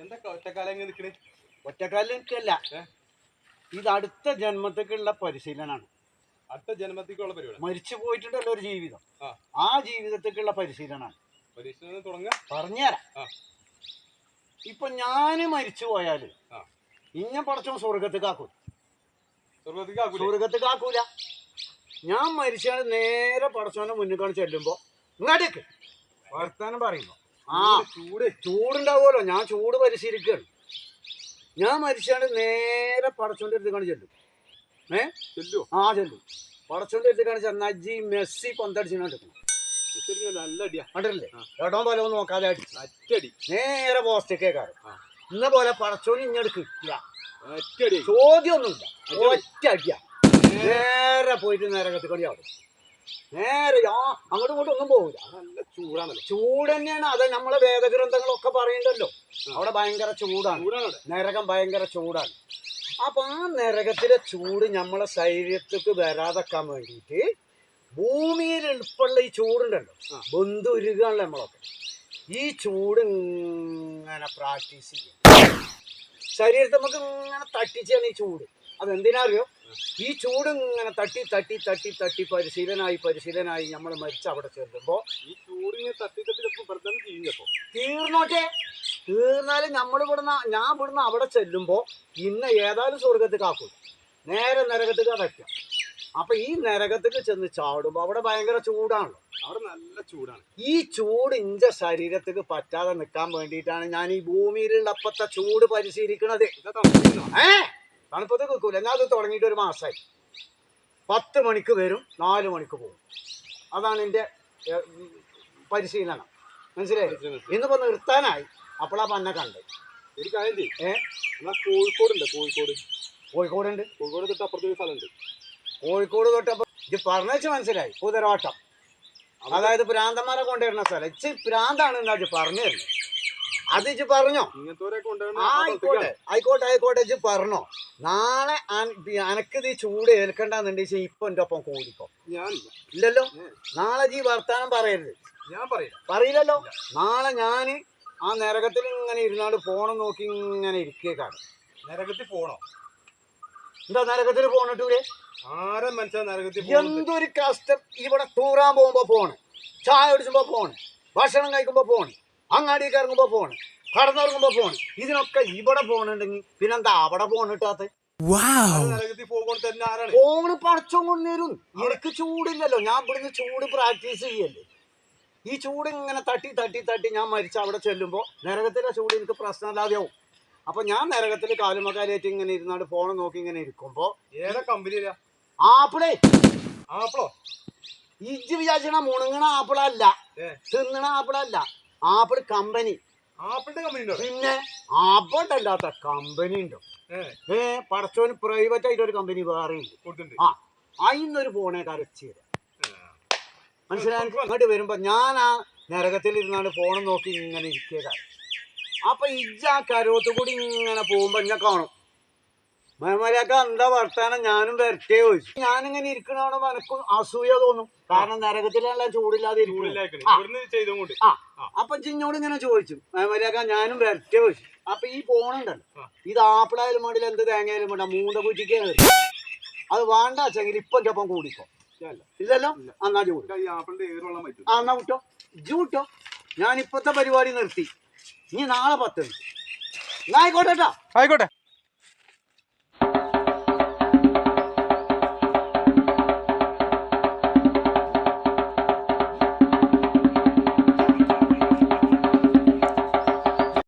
എന്താ ഒറ്റക്കാലം എങ്ങനെ നിക്കണേ? ഒറ്റക്കാലിൽ നിൽക്കല്ല, ഇത് അടുത്ത ജന്മത്തേക്കുള്ള പരിശീലനമാണ്. അടുത്ത ജന്മത്തേക്കുള്ള പരിപാടി. മരിച്ചു പോയിട്ടുണ്ടല്ലോ ഒരു ജീവിതം, ആ ജീവിതത്തേക്കുള്ള പരിശീലനമാണ്. പരിശീലനം തുടങ്ങാം. പറഞ്ഞുതരാം. ഇപ്പൊ ഞാന് മരിച്ചു പോയാല് ഇഞ്ഞ പടച്ചോ സ്വർഗത്തേക്കാക്കൂല. സ്വർഗത്തേക്കാക്കൂല. ഞാൻ മരിച്ചാൽ നേരെ പടച്ചോന്റെ മുന്നിൽ ചെല്ലുമ്പോ ഇങ്ങോട്ടേക്ക് വർത്താനം പറയുമ്പോ ചൂടുണ്ടാവുമല്ലോ. ഞാൻ ചൂട് പരിശീലിക്കുകയാണ്. ഞാൻ മരിച്ചാണ്ട് നേരെ പടച്ചോന്റെ അടുത്തേക്കാണ് ചെല്ലും. ചെല്ലും. പടച്ചോന്റെ അടുത്തേക്കാണ് ചെന്നജ്ജി മെസ്സി പന്തടിച്ചിട്ടെടുക്കണം. നല്ല അടിയാ കണ്ടില്ലേ? എടോ പോലെ ഒന്നും നോക്കാതെ അടി നേരെ പോസ്റ്റേക്കാറ്. ഇന്ന പോലെ പടച്ചോന് ഇങ്ങോട്ട് കിട്ടില്ല, ചോദ്യമൊന്നുമില്ല, ഒറ്റ അടിയാ. നേരെ പോയിട്ട് നരകത്തേക്ക് ചാടും. നേരെ അങ്ങോട്ടും ഇങ്ങോട്ടും ഒന്നും പോകില്ല. നല്ല ചൂടാണല്ലോ. ചൂട് തന്നെയാണ്. അത് നമ്മളെ വേദഗ്രന്ഥങ്ങളൊക്കെ പറയുന്നുണ്ടല്ലോ, അവിടെ ഭയങ്കര ചൂടാണ്. നരകം ഭയങ്കര ചൂടാണ്. അപ്പൊ ആ നരകത്തിലെ ചൂട് നമ്മളെ ശരീരത്തേക്ക് വരാതെക്കാൻ വേണ്ടിയിട്ട് ഭൂമിയിൽ എളുപ്പമുള്ള ഈ ചൂടുണ്ടല്ലോ, ബന്ധുരുകാണല്ലോ നമ്മളൊക്കെ. ഈ ചൂട് ഇങ്ങനെ പ്രാക്ടീസ് ചെയ്യും. ശരീരത്തെ നമുക്ക് ഇങ്ങനെ തട്ടിച്ചാണ് ഈ ചൂട്. അതെന്തിനാ അറിയോ? ഈ ചൂട് ഇങ്ങനെ തട്ടി തട്ടി തട്ടി തട്ടി പരിശീലനായി നമ്മൾ മരിച്ച അവിടെ ചെല്ലുമ്പോ ഈ ചൂടിങ്ങനെ തട്ടി തീർന്നോട്ടെ. തീർന്നാലും ഞാൻ ഇവിടുന്ന് അവിടെ ചെല്ലുമ്പോ ഇന്ന് ഏതായാലും സ്വർഗത്തേക്ക് ആക്കും, നേരെ നരകത്തേക്ക് തയ്ക്കാം. അപ്പൊ ഈ നരകത്തേക്ക് ചെന്ന് ചാടുമ്പോ അവിടെ ഭയങ്കര ചൂടാണല്ലോ. അവിടെ നല്ല ചൂടാണ്. ഈ ചൂട് ഇഞ്ച ശരീരത്തേക്ക് പറ്റാതെ നിൽക്കാൻ വേണ്ടിയിട്ടാണ് ഞാൻ ഈ ഭൂമിയിലുള്ള അപ്പത്തെ ചൂട് പരിശീലിക്കണത്. തണുപ്പത്തേക്ക് വെക്കൂല. ഞാൻ അത് തുടങ്ങിയിട്ട് ഒരു മാസമായി. 10 മണിക്ക് വരും, 4 മണിക്ക് പോകും. അതാണ് എൻ്റെ പരിശീലനം. മനസ്സിലായി? ഇന്നിപ്പോ നിർത്താനായി. അപ്പോഴാ പന്നെ കണ്ട്. ഒരു കാര്യം ചെയ്യും. കോഴിക്കോടുണ്ട്. കോഴിക്കോടുണ്ട്. കോഴിക്കോട് തൊട്ട് അപ്പുറത്തൊരു സ്ഥലമുണ്ട്. കോഴിക്കോട് തൊട്ടപ്പോ ഇത് പറഞ്ഞ മനസ്സിലായി. കുതിരവാട്ടം, അതായത് പ്രാന്തന്മാരെ കൊണ്ടുവരുന്ന സ്ഥലം. ഇച്ച് പ്രാന്താണ് എന്നാ പറഞ്ഞു തരുന്നത്. അത് ഇച്ച് പറഞ്ഞോ? ആയിക്കോട്ടെ ഇച്ച് പറഞ്ഞോ. നാളെ അനക്കിത് ഈ ചൂട് ഏൽക്കണ്ടെന്നുണ്ടെങ്കിൽ ഇപ്പൊ എന്റെ ഒപ്പം കൂടിക്കോ. ഇല്ലല്ലോ. നാളെ ഈ വർത്താനം പറയരുത്. ഞാൻ പറയില്ലല്ലോ. നാളെ ഞാന് ആ നരകത്തിൽ ഇങ്ങനെ ഇരുന്നാണ്ട് ഫോണും നോക്കി ഇങ്ങനെ ഇരിക്കേക്കാണ്. നരകത്തിൽ പോണോ? എന്താ നരകത്തിൽ പോണിട്ടൂലേ? ആരെ മനസ്സിലാ നരകത്തിൽ? എന്തൊരു കഷ്ടം. ഇവിടെ ടൂറാൻ പോകുമ്പോ ഫോണ്, ചായ കുടിച്ചുമ്പോ ഫോണ്, ഭക്ഷണം കഴിക്കുമ്പോ ഫോണ്, അങ്ങാടിക്ക് ഇറങ്ങുമ്പോ ഫോണ്, കടന്നിറങ്ങുമ്പോ ഫോണ്. ഇതിനൊക്കെ ഇവിടെ ഫോണുണ്ടെങ്കിൽ പിന്നെന്താ അവിടെ ഫോണിട്ടാത്ത? ഫോണ് പടച്ചോ കൊണ്ടുവരും. എനിക്ക് ചൂടില്ലല്ലോ. ഞാൻ ഇവിടുന്ന് ചൂട് പ്രാക്ടീസ് ചെയ്യല്ലേ. ഈ ചൂട് ഇങ്ങനെ തട്ടി തട്ടി തട്ടി ഞാൻ മരിച്ച അവിടെ ചെല്ലുമ്പോ നരകത്തിലെ ചൂട് എനിക്ക് പ്രശ്നമില്ലാതെയാവും. അപ്പൊ ഞാൻ നരകത്തിൽ കാലുമക്കാലായിട്ട് ഇങ്ങനെ ഇരുന്നാണ്ട് ഫോൺ നോക്കി ഇങ്ങനെ ഇരിക്കുമ്പോ ഏതാ കമ്പനിയിലാ? ആപ്പിളോ? ഇജ്ജ് വിചാരിച്ചണ മുണുങ്ങണ ആപ്പിളല്ല, തിന്നണ ആപ്പിളല്ല. Apple company. ആപ്പിളിന്റെ കമ്പനി? പിന്നെ ആപ്പിളല്ലാത്ത കമ്പനി ഉണ്ടോ? പടച്ചോന് പ്രൈവറ്റ് ആയിട്ട് ഒരു കമ്പനി വേറെ ഉണ്ട്. അതിന്നൊരു ഫോണേ കരച്ച് തരാം. മനസ്സിലായി? ഇങ്ങോട്ട് വരുമ്പോ ഞാൻ ആ നരകത്തിൽ ഇരുന്നാണ്ട് ഫോൺ നോക്കി ഇങ്ങനെ ഇരിക്കുക. അപ്പൊ ഇജ്ജ ആ കരോത്ത് കൂടി ഇങ്ങനെ പോകുമ്പോ ഞാൻ കാണും, മേമലക്ക എന്താ വർത്താനം, ഞാനും വരട്ടെ ചോദിച്ചു. ഞാനിങ്ങനെ ഇരിക്കണോണ്ട് എനക്കും അസൂയ തോന്നും. കാരണം നരകത്തിലെല്ലാം ചൂടില്ലാതെ അപ്പൊ ചിഞ്ഞോട് ഇങ്ങനെ ചോദിച്ചു, മേമലക്ക ഞാനും വരട്ടെ ചോദിച്ചു. അപ്പൊ ഈ ഫോണുണ്ടല്ലോ, ഇത് ആപ്പിളായാലും വേണ്ടില്ല, എന്ത് തേങ്ങയായാലും വേണ്ട, മൂന്ന കുറ്റിക്ക് അത് വേണ്ട വെച്ചെങ്കിൽ ഇപ്പൊ എന്റെ ഒപ്പം കൂടിക്കോ. ഇല്ലല്ലോ. എന്നാ ചൂട് എന്നാ വിട്ടോ, ഇജ്ജ് വിട്ടോ. ഞാൻ ഇപ്പത്തെ പരിപാടി നിർത്തി. ഇനി നാളെ 10 ആയിക്കോട്ടെ.